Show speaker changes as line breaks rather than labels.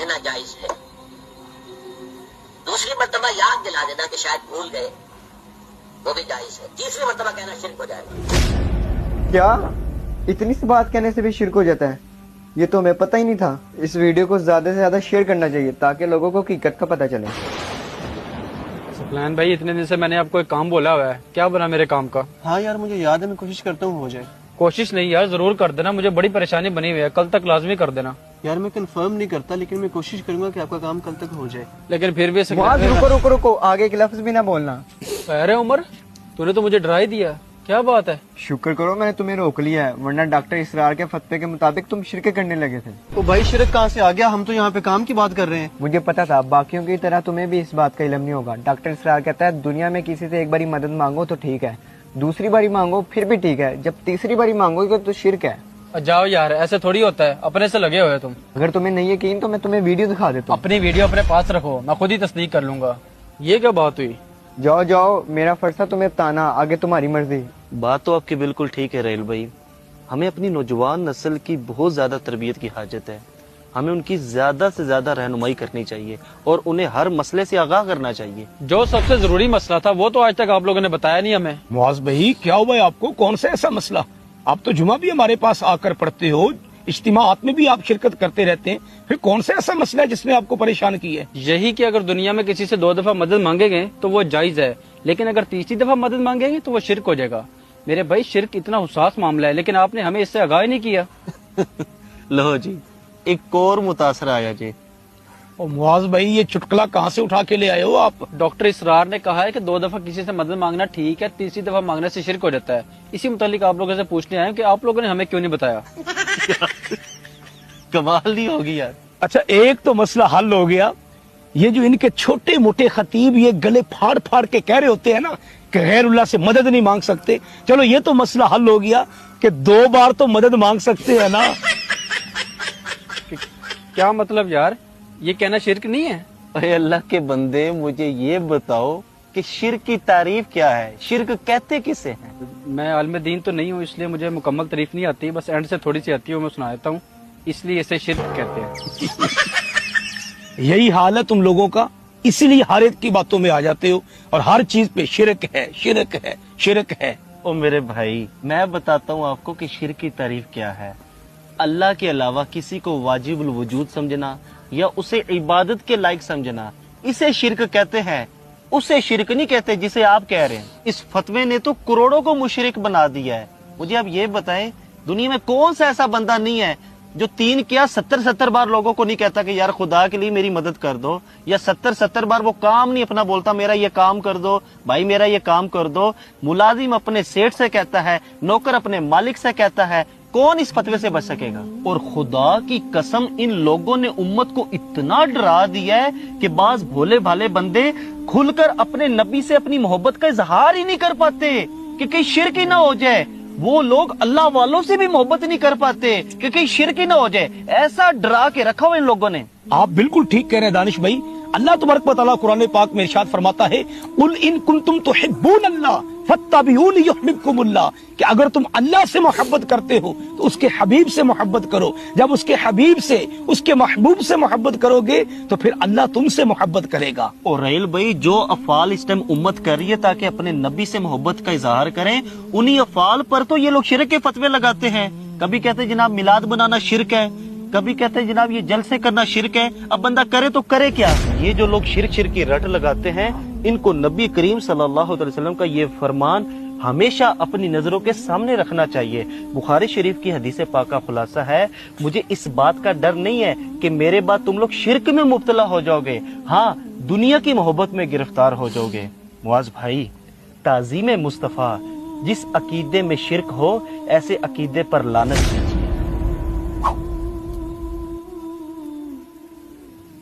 دینا جائز ہے. دوسری مرتبہ یاد دلا دینا کہ شاید بھول گئے وہ بھی جائز ہے. تیسری مرتبہ کہنا شرک ہو جائے گا.
کیا اتنی سی بات کہنے سے بھی شرک ہو جاتا ہے؟ یہ تو ہمیں پتہ ہی نہیں تھا. اس ویڈیو کو زیادہ سے زیادہ شیئر کرنا چاہیے تاکہ لوگوں کو حقیقت کا پتہ چلے.
سفیان بھائی اتنے دن سے میں نے آپ کو ایک کام بولا ہوا ہے، کیا بنا میرے کام کا؟
ہاں یار مجھے یاد ہے، میں کوشش کرتا ہوں ہو جائے.
کوشش نہیں یار، ضرور کر دینا، مجھے بڑی پریشانی بنی ہوئی ہے، کل تک لازمی کر دینا.
یار میں کنفرم نہیں کرتا لیکن میں کوشش کروں گا کہ آپ کا کام کل تک ہو جائے.
لیکن پھر بھی
معاذ رکو رکو رکو، آگے ایک لفظ بھی نہ بولنا.
خیر ہے عمر، تو نے تو مجھے ڈرا ہی دیا. کیا بات ہے؟
شکر کرو میں نے تمہیں روک لیا ہے، ورنہ ڈاکٹر اسرار کے فتوے کے مطابق تم شرک کرنے لگے تھے.
تو بھائی شرک کہاں سے آ گیا؟ ہم تو یہاں پہ کام کی بات کر رہے ہیں.
مجھے پتا تھا باقیوں کی طرح تمہیں بھی اس بات کا علم نہیں ہوگا. ڈاکٹر اسرار کہتا ہے دنیا میں کسی سے ایک باری مدد مانگو تو ٹھیک ہے، دوسری باری مانگو پھر بھی ٹھیک ہے، جب تیسری باری مانگو گے تو شرک ہے.
جاؤ یار، ایسے تھوڑی ہوتا ہے، اپنے سے لگے ہوئے تم.
اگر تمہیں نہیں یقین تو میں تمہیں ویڈیو دکھا دیتا ہوں.
اپنی ویڈیو اپنے پاس رکھو، میں خود ہی تصدیق کر لوں گا. یہ کیا بات ہوئی؟
جاؤ جاؤ، میرا فرض تھا تمہیں بتانا، آگے تمہاری مرضی.
بات تو آپ کی بالکل ٹھیک ہے ریل بھائی، ہمیں اپنی نوجوان نسل کی بہت زیادہ تربیت کی حاجت ہے. ہمیں ان کی زیادہ سے زیادہ رہنمائی کرنی چاہیے اور انہیں ہر مسئلے سے آگاہ کرنا چاہیے.
جو سب سے ضروری مسئلہ تھا وہ تو آج تک آپ لوگوں نے بتایا نہیں ہمیں.
معاذ بھائی کیا ہوا ہے آپ کو؟ کون سا ایسا مسئلہ؟ آپ تو جمعہ بھی ہمارے پاس آ کر پڑھتے ہو، اجتماعات میں بھی آپ شرکت کرتے رہتے ہیں، پھر کون سا ایسا مسئلہ ہے جس نے آپ کو پریشان کی ہے؟
یہی کہ اگر دنیا میں کسی سے 2 دفعہ مدد مانگے گے تو وہ جائز ہے، لیکن اگر تیسری دفعہ مدد مانگے گے تو وہ شرک ہو جائے گا. میرے بھائی شرک اتنا حساس معاملہ ہے، لیکن آپ نے ہمیں اس سے آگاہ نہیں کیا.
لو جی ایک اور متاثر آیا جی.
اور معاذ بھائی یہ چٹکلا کہاں سے اٹھا کے لے آئے ہو آپ؟
ڈاکٹر اسرار نے کہا ہے کہ 2 دفعہ کسی سے مدد مانگنا ٹھیک ہے، تیسری دفعہ مانگنے سے شرک ہو جاتا ہے. اسی متعلق آپ لوگوں سے پوچھنے آئے کہ آپ لوگوں نے ہمیں کیوں نہیں بتایا.
کمال نہیں ہوگی یار.
اچھا ایک تو مسئلہ حل ہو گیا، یہ جو ان کے چھوٹے موٹے خطیب یہ گلے پھاڑ پھاڑ کے کہہ رہے ہوتے ہیں نا کہ غیر اللہ سے مدد نہیں مانگ سکتے، چلو یہ تو مسئلہ حل ہو گیا کہ 2 بار تو مدد مانگ سکتے ہیں نا.
کیا مطلب یار؟ یہ کہنا شرک نہیں ہے؟
اے اللہ کے بندے مجھے یہ بتاؤ کہ شرک کی تعریف کیا ہے، شرک کہتے کسے ہیں؟
میں عالم دین تو نہیں ہوں، اس لیے مجھے مکمل تعریف نہیں آتی، بس اینڈ سے تھوڑی سی آتی ہے، میں سنا دیتا ہوں. اس لیے اسے شرک کہتے ہیں.
یہی حال ہے تم لوگوں کا، اسی لیے ہر ایک کی باتوں میں آ جاتے ہو اور ہر چیز پہ شرک ہے شرک ہے شرک ہے.
او میرے بھائی میں بتاتا ہوں آپ کو کہ شرک کی تعریف کیا ہے. اللہ کے علاوہ کسی کو واجب الوجود سمجھنا یا اسے عبادت کے لائق سمجھنا، اسے شرک کہتے ہیں. اسے شرک نہیں کہتے جسے آپ کہہ رہے ہیں. اس فتوے نے تو کروڑوں کو مشرک بنا دیا ہے. مجھے آپ یہ بتائیں دنیا میں کون سا ایسا بندہ نہیں ہے جو 3 کیا 70 بار لوگوں کو نہیں کہتا کہ یار خدا کے لیے میری مدد کر دو، یا 70 بار وہ کام نہیں اپنا بولتا میرا یہ کام کر دو بھائی، میرا یہ کام کر دو. ملازم اپنے سیٹ سے کہتا ہے، نوکر اپنے مالک سے کہتا ہے. کون اس فتوے سے بچ سکے گا؟ اور خدا کی قسم ان لوگوں نے امت کو اتنا ڈرا دیا ہے کہ بعض بھولے بھالے بندے کھل کر اپنے نبی سے اپنی محبت کا اظہار ہی نہیں کر پاتے کہ کہیں شرک ہی نہ ہو جائے. وہ لوگ اللہ والوں سے بھی محبت نہیں کر پاتے کہ کہیں شرک ہی نہ ہو جائے. ایسا ڈرا کے رکھا ہوا ان لوگوں نے.
آپ بالکل ٹھیک کہہ رہے ہیں دانش بھائی. اللہ تبارک و تعالیٰ قرآن پاک میں ارشاد فرماتا ہے قل ان کنتم تحبون اللہ فاتبعونی یحببکم اللہ، کہ اگر تم اللہ سے محبت کرتے ہو تو اس کے حبیب سے محبت کرو. جب اس کے حبیب سے اس کے محبوب سے محبت کرو گے تو پھر اللہ تم سے محبت کرے گا.
اور ریل بھائی جو افعال اس ٹائم امت کر رہی ہے تاکہ اپنے نبی سے محبت کا اظہار کریں، انہی افعال پر تو یہ لوگ شرک کے فتوے لگاتے ہیں. کبھی کہتے ہیں جناب میلاد بنانا شرک ہے، کبھی کہتے ہیں جناب یہ جلسے کرنا شرک ہے. اب بندہ کرے تو کرے کیا؟ یہ جو لوگ شرک کی رٹ لگاتے ہیں ان کو نبی کریم صلی اللہ علیہ وسلم کا یہ فرمان ہمیشہ اپنی نظروں کے سامنے رکھنا چاہیے. بخاری شریف کی حدیث پاک کا خلاصہ ہے مجھے اس بات کا ڈر نہیں ہے کہ میرے بعد تم لوگ شرک میں مبتلا ہو جاؤ گے، ہاں دنیا کی محبت میں گرفتار ہو جاؤ گے. معاذ بھائی تعظیم مصطفیٰ، جس عقیدے میں شرک ہو ایسے عقیدے پر لعنت ہے.